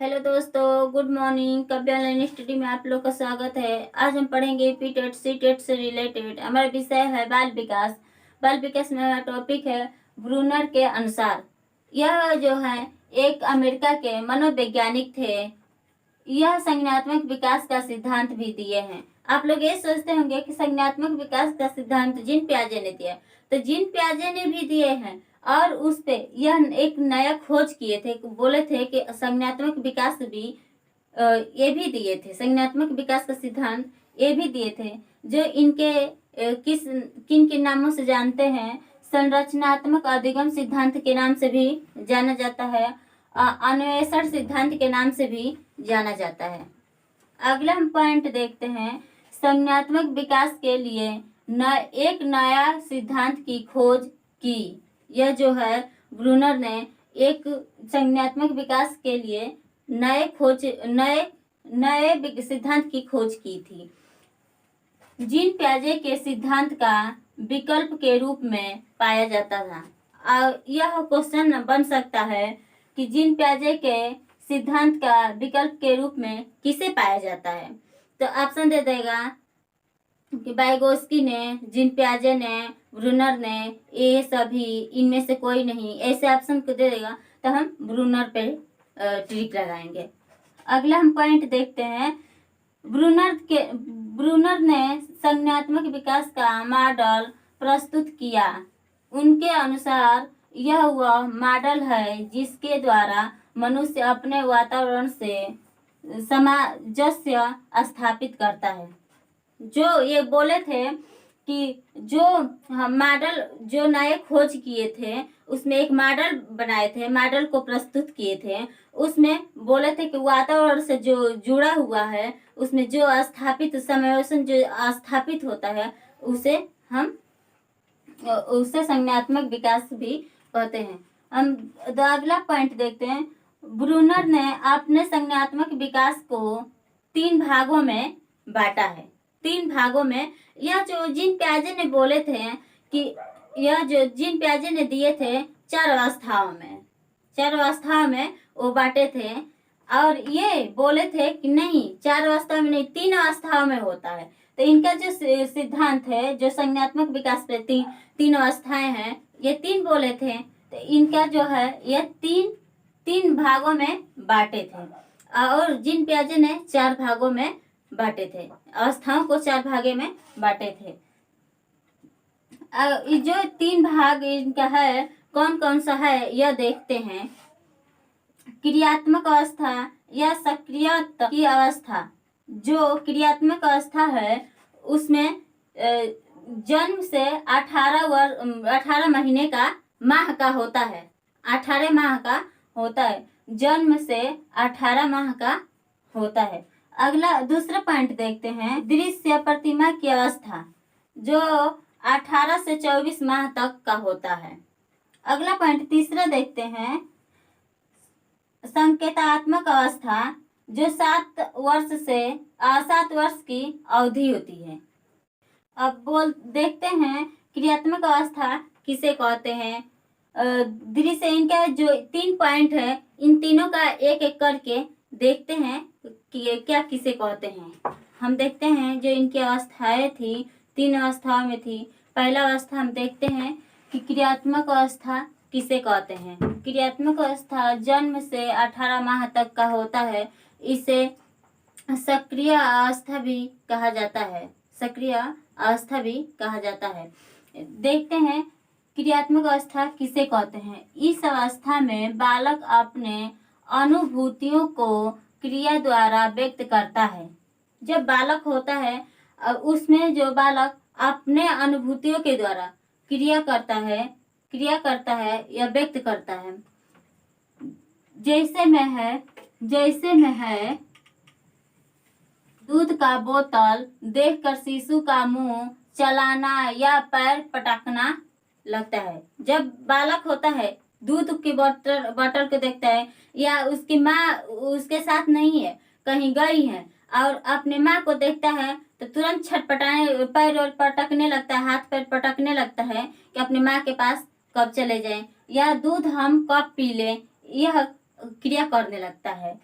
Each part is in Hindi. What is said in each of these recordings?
हेलो दोस्तों, गुड मॉर्निंग। कव्य ऑनलाइन स्टडी में आप लोग का स्वागत है। आज हम पढ़ेंगे पीटेट सीटेट से रिलेटेड। हमारा विषय है बाल विकास। बाल विकास में हमारा टॉपिक है ब्रूनर के अनुसार। यह जो है एक अमेरिका के मनोवैज्ञानिक थे। यह संज्ञानात्मक विकास का सिद्धांत भी दिए हैं। आप लोग ये सोचते होंगे कि संज्ञानात्मक विकास का सिद्धांत जीन पियाजे ने दिया, तो जीन पियाजे ने भी दिए हैं और उस पे यह एक नया खोज किए थे। बोले थे कि संज्ञानात्मक विकास भी ये भी दिए थे, संज्ञानात्मक विकास का सिद्धांत ये भी दिए थे। जो इनके किन किन नामों से जानते हैं? संरचनात्मक अधिगम सिद्धांत के नाम से भी जाना जाता है, अन्वेषण सिद्धांत के नाम से भी जाना जाता है। अगला हम पॉइंट देखते हैं, संज्ञानात्मक विकास के लिए एक नया सिद्धांत की खोज की। यह जो है ब्रूनर ने एक संज्ञानात्मक विकास के लिए नए सिद्धांत की खोज की थी। जीन पियाजे के सिद्धांत का विकल्प के रूप में पाया जाता था। यह क्वेश्चन बन सकता है कि जीन पियाजे के सिद्धांत का विकल्प के रूप में किसे पाया जाता है? तो ऑप्शन दे देगा कि वाइगोस्की ने, जीन पियाजे ने, ब्रूनर ने, ये सभी, इनमें से कोई नहीं, ऐसे ऑप्शन को दे देगा तो हम ब्रूनर पे टिक लगाएंगे। अगला हम पॉइंट देखते हैं, ब्रूनर ने संज्ञानात्मक विकास का मॉडल प्रस्तुत किया। उनके अनुसार यह वह मॉडल है जिसके द्वारा मनुष्य अपने वातावरण से सामंजस्य स्थापित करता है। जो ये बोले थे कि जो हम मॉडल जो नए खोज किए थे उसमें एक मॉडल बनाए थे, मॉडल को प्रस्तुत किए थे। उसमें बोले थे कि वातावरण से जो जुड़ा हुआ है उसमें जो स्थापित समावेशन जो स्थापित होता है उसे संज्ञानात्मक विकास भी कहते हैं। हम अगला पॉइंट देखते हैं, ब्रूनर ने अपने संज्ञानात्मक विकास को 3 भागों में बांटा है। 3 भागों में। यह जो जीन पियाजे ने बोले थे कि यह जो जीन पियाजे ने दिए थे 4 अवस्थाओं में वो बांटे थे। और ये बोले थे कि नहीं, 4 अवस्थाओं में नहीं, 3 अवस्थाओं में होता है। तो इनका जो सिद्धांत है, जो संज्ञानात्मक विकास पे 3 अवस्थाएं हैं, ये 3 बोले थे। तो इनका जो है ये 3 भागों में बांटे थे और जीन पियाजे ने 4 भागों में बांटे थे, अवस्थाओं को 4 भागे में बांटे थे। जो 3 भाग इनका है, कौन कौन सा है यह देखते हैं। क्रियात्मक अवस्था या सक्रिय की अवस्था। जो क्रियात्मक अवस्था है उसमें जन्म से 18 महीने का माह का होता है, 18 माह का होता है, जन्म से 18 माह का होता है। अगला दूसरा पॉइंट देखते हैं, दृश्य प्रतिमा की अवस्था, जो 18 से 24 माह तक का होता है। अगला पॉइंट तीसरा देखते हैं, संकेतात्मक अवस्था, जो 7 वर्ष की अवधि होती है। अब देखते हैं क्रियात्मक अवस्था किसे कहते हैं। दृश्य, इनका जो 3 पॉइंट है इन तीनों का एक एक करके देखते हैं कि क्या किसे कहते हैं। हम देखते हैं जो इनकी अवस्थाएं थी, 3 अवस्थाओं में थी। पहला अवस्था हम देखते हैं कि क्रियात्मक अवस्था किसे कहते हैं। क्रियात्मक अवस्था जन्म से 18 माह तक का होता है। इसे सक्रिय अवस्था भी कहा जाता है, सक्रिय अवस्था भी कहा जाता है। देखते हैं क्रियात्मक अवस्था किसे कहते हैं। इस अवस्था में बालक अपने अनुभूतियों को क्रिया द्वारा व्यक्त करता है। जब बालक होता है उसमें जो बालक अपने अनुभूतियों के द्वारा क्रिया करता है या व्यक्त करता है। जैसे में है दूध का बोतल देखकर शिशु का मुंह चलाना या पैर पटकना लगता है। जब बालक होता है दूध की बोतल को देखता है या उसकी माँ उसके साथ नहीं है, कहीं गई है और अपने माँ को देखता है तो तुरंत छटपटाने, पैर और पटकने लगता है, हाथ पैर पटकने लगता है कि अपनी माँ के पास कब चले जाएं या दूध हम कब पी लें, यह क्रिया करने लगता है।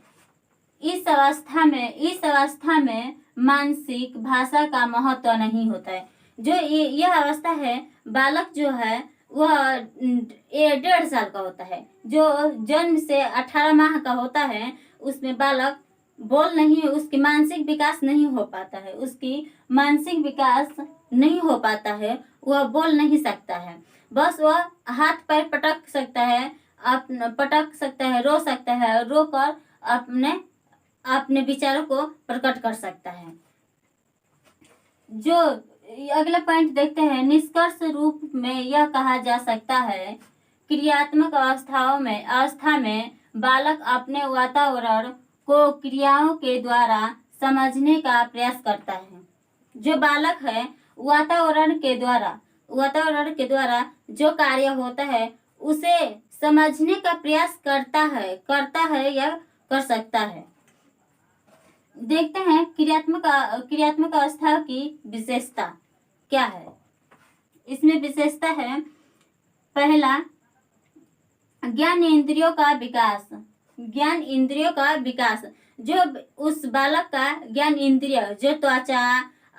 इस अवस्था में मानसिक भाषा का महत्व नहीं होता है। जो यह अवस्था है, बालक जो है वह 1.5 साल का होता है। जो जन्म से 18 माह का होता है, उसमें बालक बोल नहीं, उसकी मानसिक विकास नहीं हो पाता है, उसकी मानसिक विकास नहीं हो पाता है, वह बोल नहीं सकता है। बस वह हाथ पैर पटक सकता है, रो सकता है, रो कर अपने विचारों को प्रकट कर सकता है। जो अगला पॉइंट देखते हैं, निष्कर्ष रूप में यह कहा जा सकता है, क्रियात्मक अवस्था में बालक अपने वातावरण को क्रियाओं के द्वारा समझने का प्रयास करता है। जो बालक है, वातावरण के द्वारा जो कार्य होता है उसे समझने का प्रयास करता है या कर सकता है। देखते हैं क्रियात्मक अवस्था की विशेषता क्या है। इसमें विशेषता है, पहला, ज्ञान इंद्रियों का विकास। जो उस बालक का ज्ञान इंद्रिय, जो त्वचा,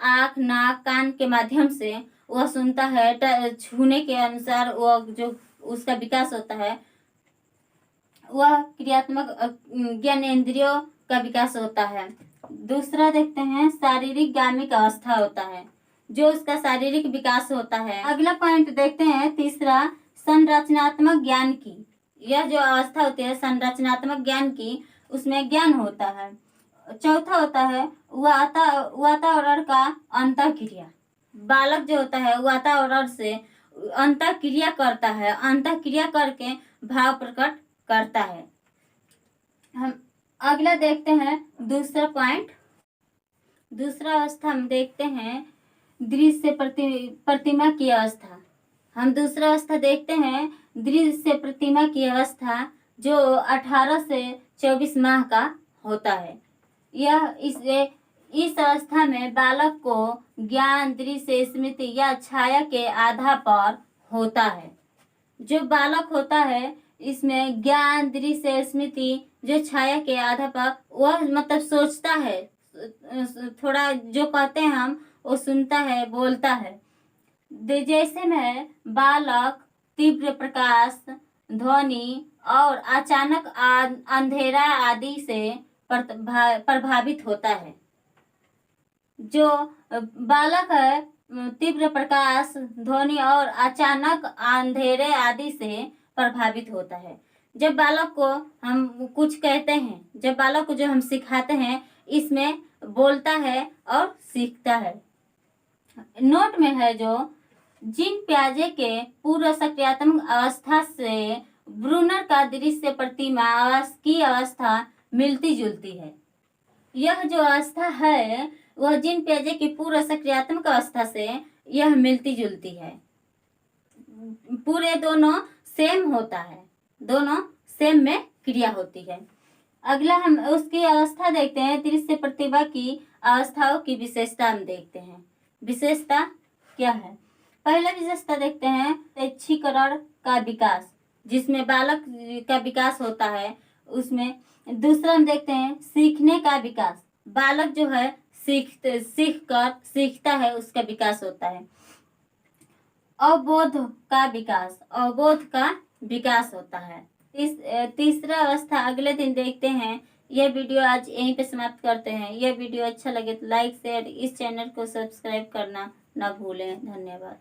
आँख, नाक, कान के माध्यम से वह सुनता है, छूने के अनुसार वह जो उसका विकास होता है, वह क्रियात्मक ज्ञान इंद्रियों का विकास होता है। दूसरा देखते हैं, शारीरिक गामिक अवस्था होता है, जो उसका शारीरिक विकास होता है। अगला पॉइंट देखते हैं, तीसरा, संरचनात्मक ज्ञान की। यह जो अवस्था होती है संरचनात्मक ज्ञान की, उसमें ज्ञान होता है। चौथा होता है वातावरण का अंतःक्रिया। बालक जो होता है वातावरण से अंतःक्रिया करता है, अंतःक्रिया करके भाव प्रकट करता है। हम अगला देखते हैं, दूसरा पॉइंट, दूसरा अवस्था हम देखते हैं, दृश्य प्रतिमा की अवस्था। हम दूसरा अवस्था देखते हैं, दृश्य प्रतिमा की अवस्था, जो 18 से 24 माह का होता है। यह इस अवस्था में बालक को ज्ञान, दृश्य, स्मृति या छाया के आधार पर होता है। जो बालक होता है, इसमें ज्ञान, दृश्य, स्मृति, जो छाया के आधार पर वह मतलब सोचता है, थोड़ा जो कहते हैं हम वो सुनता है, बोलता है। जैसे में बालक तीव्र प्रकाश, ध्वनि और अचानक अंधेरा आदि से प्रभावित होता है। जो बालक है, तीव्र प्रकाश, ध्वनि और अचानक अंधेरे आदि से प्रभावित होता है। जब बालक को हम कुछ कहते हैं, जब बालक को जो हम सिखाते हैं, इसमें बोलता है और सीखता है। नोट में है, जो जीन पियाजे के पूर्व सक्रियात्मक अवस्था से ब्रूनर का दृश्य प्रतिमा की अवस्था मिलती जुलती है। यह जो अवस्था है वह जीन पियाजे की पूर्व सक्रियात्मक अवस्था से यह मिलती जुलती है। पूरे दोनों सेम होता है, दोनों सेम में क्रिया होती है। अगला हम उसकी अवस्था देखते हैं, दृश्य प्रतिभा की अवस्थाओं की विशेषता हम देखते हैं। विशेषता क्या है? पहला विशेषता देखते हैं, शैक्षिकरण का विकास, जिसमें बालक का विकास होता है उसमें। दूसरा हम देखते हैं सीखने का विकास, बालक जो है सीखता है, उसका विकास होता है। अवबोध का विकास होता है। तीसरा अवस्था अगले दिन देखते हैं। यह वीडियो आज यहीं पे समाप्त करते हैं। यह वीडियो अच्छा लगे तो लाइक शेयर, इस चैनल को सब्सक्राइब करना ना भूलें। धन्यवाद।